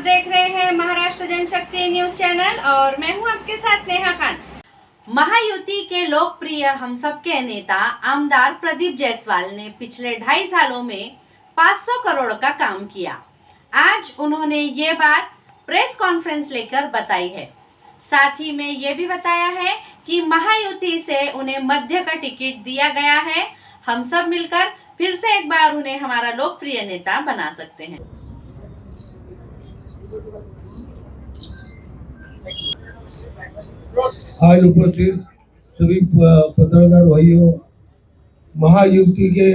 देख रहे हैं महाराष्ट्र जनशक्ति न्यूज चैनल और मैं हूं आपके साथ नेहा खान। महायुति के लोकप्रिय हम सबके नेता आमदार प्रदीप जायसवाल ने पिछले 2.5 सालों में 500 करोड़ का काम किया। आज उन्होंने ये बात प्रेस कॉन्फ्रेंस लेकर बताई है। साथ ही में ये भी बताया है कि महायुति से उन्हें मध्य का टिकट दिया गया है। हम सब मिलकर फिर से एक बार उन्हें हमारा लोकप्रिय नेता बना सकते हैं। आज उपस्थित सभी पत्रकार भाइयों, महायुति के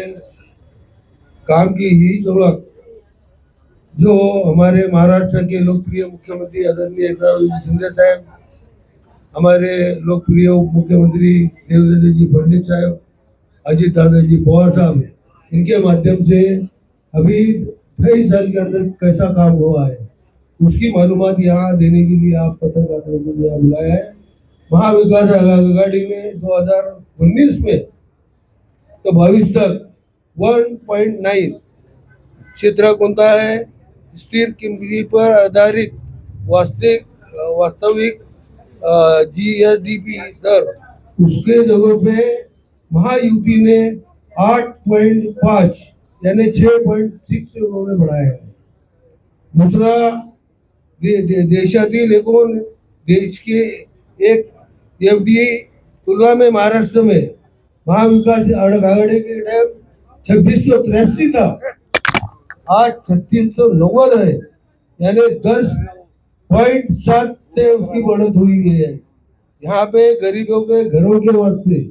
काम की ही जरूरत जो हमारे महाराष्ट्र के लोकप्रिय मुख्यमंत्री आदरणीय एकनाथ शिंदे साहब, हमारे लोकप्रिय उप मुख्यमंत्री देवेंद्र जी फडणवीस साहब, अजित दादा जी पवार साहब, इनके माध्यम से अभी 2.5 साल के अंदर कैसा काम हुआ है उसकी मालूमात यहाँ देने के लिए आप पत्रकारों को यहाँ बुलाया है। महाविकास आघाड़ी ने 2019 में तो 22 तक 1.9 क्षेत्र कोणता है, स्थिर किमती पर आधारित वास्तविक GSDP दर, उसके जगह पे महायुति ने 8.5 यानी 6.6 उन्होंने बढ़ाया है। दूसरा, देशातील एकूण देश के एक FDI तुलना में महाराष्ट्र में महाविकास आघाड़ी के टाइम 2683 था, आज 3690 है, यानी 10.7 से उसकी बढ़त हुई है। यहाँ पे गरीबों के घरों के वास्ते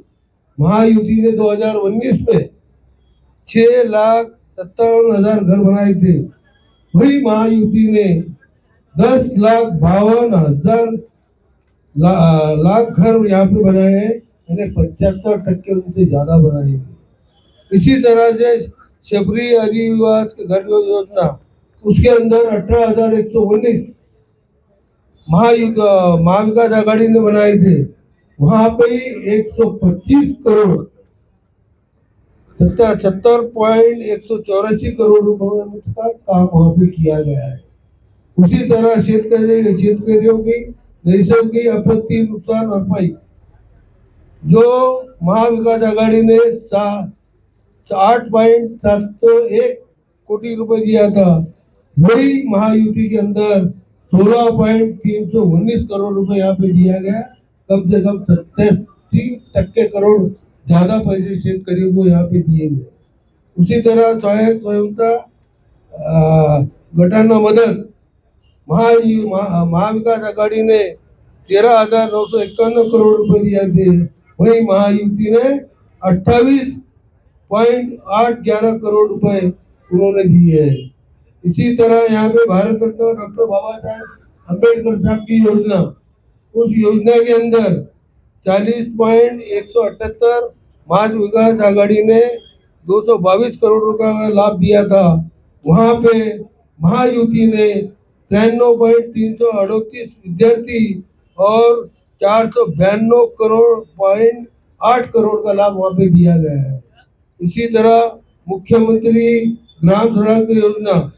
महायुति ने 2019 में 6,57,000 घर बनाए थे। वही महायुति ने 10,52,000 लाख घर यहाँ पे बनाए हैं, यानी 75% उनसे ज्यादा बनाए हैं। इसी तरह से शबरी आदिवास घर योजना, उसके अंदर 18,119 महाविकास आघाड़ी ने बनाए थे। वहां पे ही 125 करोड़ 70.184 करोड़ रुपए का काम वहां पे किया गया है। उसी तरह शेतकरियों की नैसर्गिक आपत्ति नुकसान भरपाई जो महाविकास आघाड़ी ने 8.701 कोटी रुपए दिया था, वही महायुति के अंदर 16.319 करोड़ रुपए यहाँ पे दिया गया। कम से कम 87% करोड़ ज्यादा पैसे शेतकरियों को यहाँ पे दिए गए। उसी तरह स्वयंता गटांना मदत महाविकास आघाड़ी ने 13,951 करोड़ रुपए दिए थे, वही महायुति ने 28.811 करोड़ रुपए उन्होंने दिए हैं। इसी तरह यहाँ पे भारत रत्न डॉक्टर बाबा साहेब अम्बेडकर साहब की योजना, उस योजना के अंदर 40.178 महाविकास आघाड़ी ने 222 करोड़ रुपए का लाभ दिया था। वहां पे महायुति ने 93.338 विद्यार्थी और 492 करोड़ का लाभ वहां पे दिया गया है। इसी तरह मुख्यमंत्री ग्राम सड़क योजना,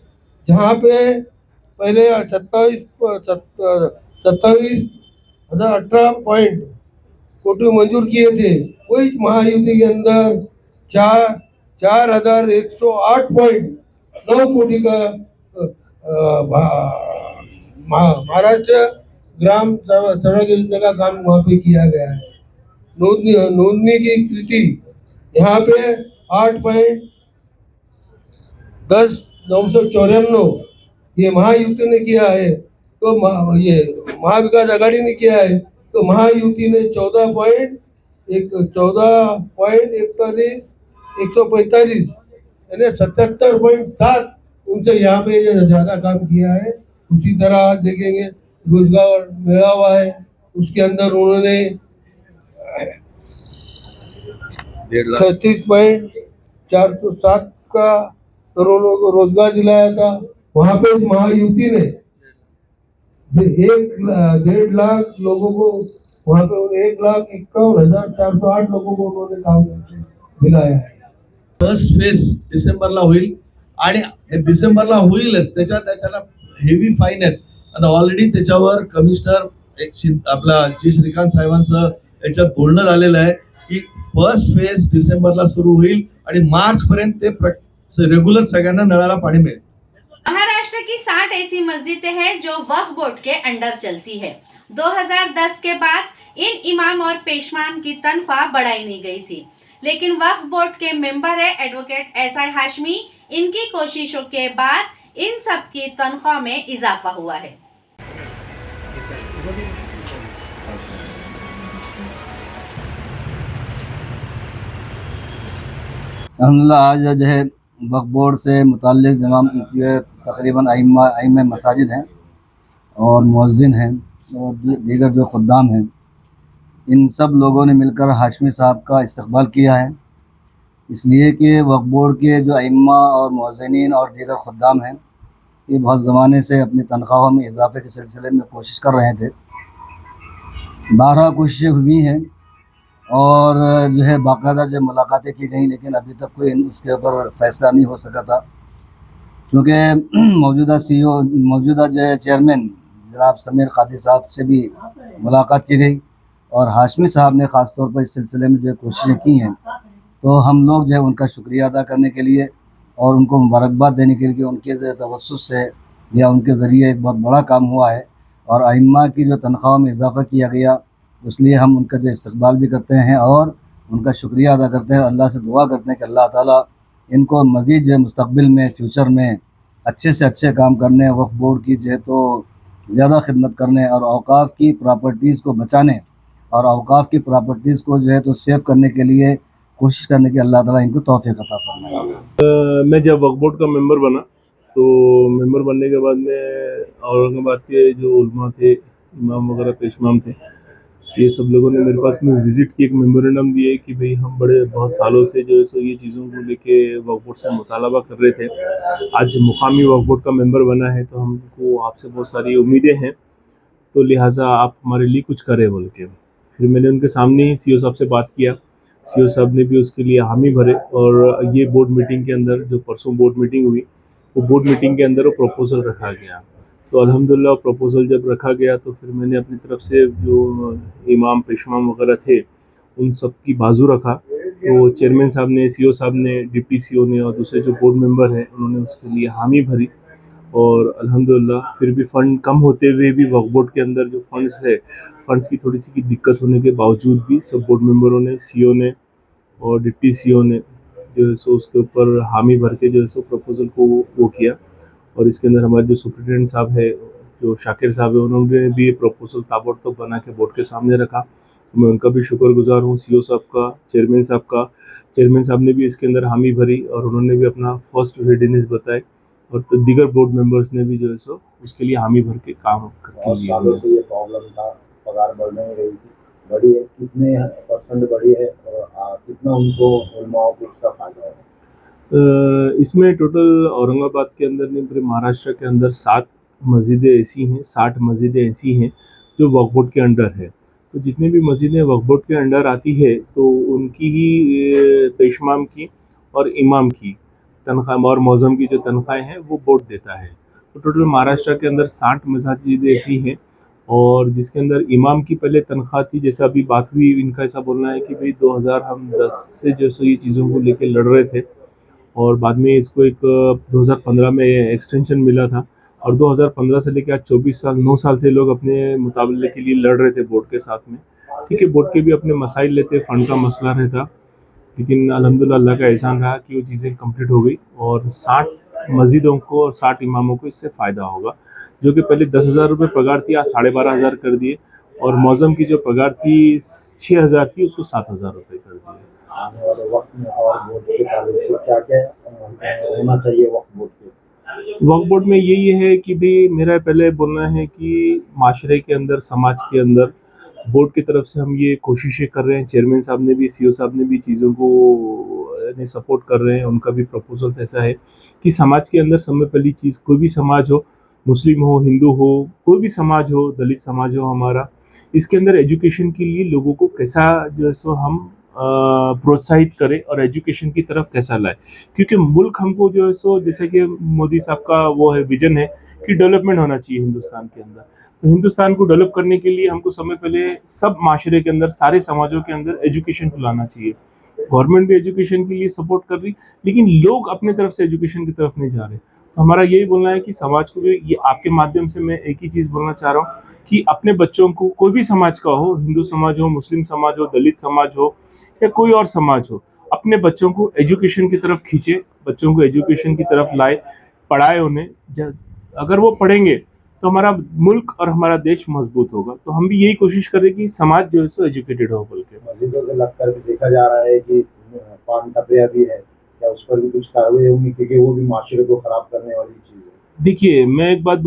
जहाँ पे पहले 27,018 पॉइंट कोटी मंजूर किए थे, वही महायुति के अंदर 4,108.9 कोटी का महाराष्ट्र ग्राम सड़क योजना का काम वहाँ पे किया गया है। नोंदनी की स्थिति यहाँ पे 8.10,994 ये महायुति ने किया है, तो ये महाविकास आघाड़ी ने किया है, तो महायुति ने 14.41 यानी 77.7 उनसे यहाँ पे ज्यादा काम किया है। उसी तरह आज देखेंगे रोजगार मिला हुआ है, उसके अंदर उन्होंने 36.407 का करोड़ों को रोजगार दिलाया था। वहां पे महायुति ने 1.5 लाख लोगों को, वहां पे 1,51,408 लोगों को उन्होंने काम दिलाया है। फर्स्ट फेज डिसेंबरला होईल आणि डिसेंबरला होईलच, त्याच्यात त्याला हेवी फाईन आहेत आणि ऑलरेडी त्याच्यावर कमिशनर आपला जी श्रीकांत साहेबांचं याच्यात बोलणं झालेलं आहे की फर्स्ट फेज डिसेंबरला सुरू होईल आणि मार्च पर्यंत ते रेग्युलर सगळ्यांना नळाला पाणी मिळेल. महाराष्ट्र की 60 ऐसी मस्जिदें हैं जो वक्फ बोर्ड के अंडर चलती है। 2010 के बाद इन इमाम और पेशमान की तनख्वाह बढ़ाई नहीं गई थी, लेकिन वक्फ बोर्ड के मेंबर है एडवोकेट एसआई हाशमी, इनकी कोशिशों के बाद इन सब की तनख्वाह में इजाफा हुआ है। अल्हम्दुलिल्लाह आज जो है वक्फ बोर्ड से मुताल्लिक़ तमाम जो तकरीबन आइम्मा मसाजिद हैं और मुअज्जिन हैं और दीगर जो खुद्दाम हैं, इन सब लोगों ने मिलकर हाशमी साहब का इस्तक़बाल किया है, इसलिए कि वक्फ बोर्ड के जो आइम्मा और मुअज्जिनीन और दीगर खुद्दाम हैं, ये बहुत ज़माने से अपनी तनख्वाहों में इजाफ़े के सिलसिले में कोशिश कर रहे थे। 12 कोशिशें हुई हैं और जो है बाकायदा जो मुलाकातें की गई, लेकिन अभी तक कोई उसके ऊपर फ़ैसला नहीं हो सका था, क्योंकि मौजूदा जो है चेयरमैन जनाब समीर कादी साहब से भी मुलाकात की गई और हाशमी साहब ने ख़ास तौर पर इस सिलसिले में जो कोशिशें की हैं, तो हम लोग जो है उनका शुक्रिया अदा करने के लिए और उनको मुबारकबाद देने के लिए कि उनके तवस्सुस से या उनके ज़रिए एक बहुत बड़ा काम हुआ है और आइम्मा की जो तनख्वाह में इजाफ़ा किया गया, इसलिए हम उनका जो इस्तक़बाल भी करते हैं और उनका शुक्रिया अदा करते हैं। अल्लाह से दुआ करते हैं कि अल्लाह ताला इनको मज़ीद जो है मुस्तक़बिल में फ्यूचर में अच्छे से अच्छे काम करने, वक्फ बोर्ड की जो है तो ज़्यादा खिदमत करने और औक़ाफ़ की प्रॉपर्टीज़ को बचाने और औक़ाफ़ की प्रॉपर्टीज़ को जो है तो सेव करने के लिए कोशिश करने की अल्लाह ताला इनको तौफ़ीक़ अता फरमाए। मैं जब वक्फ बोर्ड का मेंबर बना, तो मेंबर बनने के बाद में औरंगाबाद के जो उलमा थे, इमाम वगैरह पेशमाम थे, ये सब लोगों ने मेरे पास में विज़िट की, एक मेमोरेंडम दिए कि भाई हम बहुत सालों से जो है सो ये चीज़ों को लेके वक्फ बोर्ड से मुतालबा कर रहे थे। आज मुकामी वक्फ बोर्ड का मेंबर बना है तो हमको आपसे बहुत सारी उम्मीदें हैं, तो लिहाजा आप हमारे लिए कुछ करें बोल के। फिर मैंने उनके सामने ही सीओ साहब से बात किया, सीओ साहब ने भी उसके लिए हामी भरे और ये बोर्ड मीटिंग के अंदर जो परसों बोर्ड मीटिंग हुई, वो बोर्ड मीटिंग के अंदर वो प्रपोज़ल रखा गया। तो अल्हम्दुलिल्लाह प्रपोज़ल जब रखा गया तो फिर मैंने अपनी तरफ से जो इमाम पेशमाम वगैरह थे उन सब की बाजू रखा। तो चेयरमैन साहब ने, सीओ साहब ने, डिप्टी सीओ ने और दूसरे जो बोर्ड मेंबर हैं उन्होंने उसके लिए हामी भरी और अल्हम्दुलिल्लाह फिर भी फ़ंड कम होते हुए भी वक्फ बोर्ड के अंदर जो फ़ंड्स की थोड़ी सी दिक्कत होने के बावजूद भी सब बोर्ड मेंबरों ने, सीओ ने और डिप्टी सीओ ने जो है सो उसके ऊपर हामी भर के जो है सो प्रपोज़ल को वो किया। और इसके अंदर हमारे जो सुप्रिटेंडेंट साहब है, जो शाकिर साहब है, उन्होंने भी ये प्रपोज़ल ताबड़तोड़ बना के बोर्ड के सामने रखा। मैं उनका भी शुक्रगुजार हूँ, सीओ साहब का, चेयरमैन साहब का। चेयरमैन साहब ने भी इसके अंदर हामी भरी और उन्होंने भी अपना फर्स्ट रेडीनेस बताए और तो दीगर बोर्ड मेंबर्स ने भी जो है सो उसके लिए हामी भर के काम करके लिया। सालों से ये प्रॉब्लम था, पगार बढ़ नहीं रही थी, बढ़ी है, कितने % बढ़ी है और कितना उनको उलमाओं को उसका फायदा है? इसमें टोटल औरंगाबाद के अंदर नहीं, पूरे महाराष्ट्र के अंदर 60 मस्जिदें ऐसी हैं जो वक्फ बोर्ड के अंडर है। तो जितनी भी मस्जिदें वक्फ बोर्ड के अंडर आती है तो उनकी ही पेशमाम की और इमाम की तनख्वाह और मौज़म की जो तनख्वाहें हैं वो बोर्ड देता है। तो टोटल महाराष्ट्र के अंदर 60 मस्जिदें ऐसी हैं और जिसके अंदर इमाम की पहले तनख्वाह थी, जैसा अभी बात हुई, इनका ऐसा बोलना है कि भाई 2010 से जो सो ये चीज़ों को लेकर लड़ रहे थे और बाद में इसको एक 2015 में एक्सटेंशन मिला था और 2015 से लेकर आज 24 साल 9 साल से लोग अपने मुताबिले के लिए लड़ रहे थे बोर्ड के साथ में। ठीक है, बोर्ड के भी अपने मसाइल लेते, फ़ंड का मसला रहता, लेकिन अल्हम्दुलिल्लाह अल्लाह का एहसान रहा कि वो चीज़ें कंप्लीट हो गई और 60 मस्जिदों को और 60 इमामों को इससे फ़ायदा होगा। जो कि पहले 10,000 रुपये पगार थी, आज 12,500 कर दिए और मौज़म की जो पगार थी 6,000 थी, उसको 7,000 रुपये कर दिए। आने वाले वक्त में और बोर्ड के ताल्लुक से क्या-क्या होना चाहिए वक्फ बोर्ड के? वक्फ बोर्ड में यही है कि भी मेरा पहले बोलना है कि माशरे के अंदर, समाज के अंदर बोर्ड की तरफ से हम ये कोशिशें कर रहे हैं। चेयरमैन साहब ने भी, सीओ साहब ने भी चीज़ों को ने सपोर्ट कर रहे हैं। उनका भी प्रपोजल्स ऐसा है कि समाज के अंदर सब में पहली चीज़, कोई भी समाज हो, मुस्लिम हो, हिंदू हो, कोई भी समाज हो, दलित समाज हो हमारा, इसके अंदर एजुकेशन के लिए लोगों को कैसा जो है सो हम प्रोत्साहित करें और एजुकेशन की तरफ कैसा लाए। क्योंकि मुल्क हमको जो है सो, जैसे कि मोदी साहब का वो है विजन है कि डेवलपमेंट होना चाहिए हिंदुस्तान के अंदर। तो हिंदुस्तान को डेवलप करने के लिए हमको समय पहले सब माशरे के अंदर, सारे समाजों के अंदर एजुकेशन को लाना चाहिए। गवर्नमेंट भी एजुकेशन के लिए सपोर्ट कर रही, लेकिन लोग अपने तरफ से एजुकेशन की तरफ नहीं जा रहे। तो हमारा यही बोलना है कि समाज को भी, ये आपके माध्यम से मैं एक ही चीज़ बोलना चाह रहा हूँ कि अपने बच्चों को, कोई भी समाज का हो, हिंदू समाज हो, मुस्लिम समाज हो, दलित समाज हो या कोई और समाज हो, अपने बच्चों को एजुकेशन की तरफ खींचे, बच्चों को एजुकेशन की तरफ लाए, पढ़ाए उन्हें। अगर वो पढ़ेंगे तो हमारा मुल्क और हमारा देश मजबूत होगा। तो हम भी यही कोशिश करें कि समाज जो है सो एजुकेटेड हो। बोल के मस्जिदों के लगकर भी देखा जा रहा है कि पान टपरिया भी है, क्या उस पर भी कुछ कार्रवाई होगी, क्योंकि वो भी माशरे को खराब करने वाली चीज है। देखिए, मैं एक बात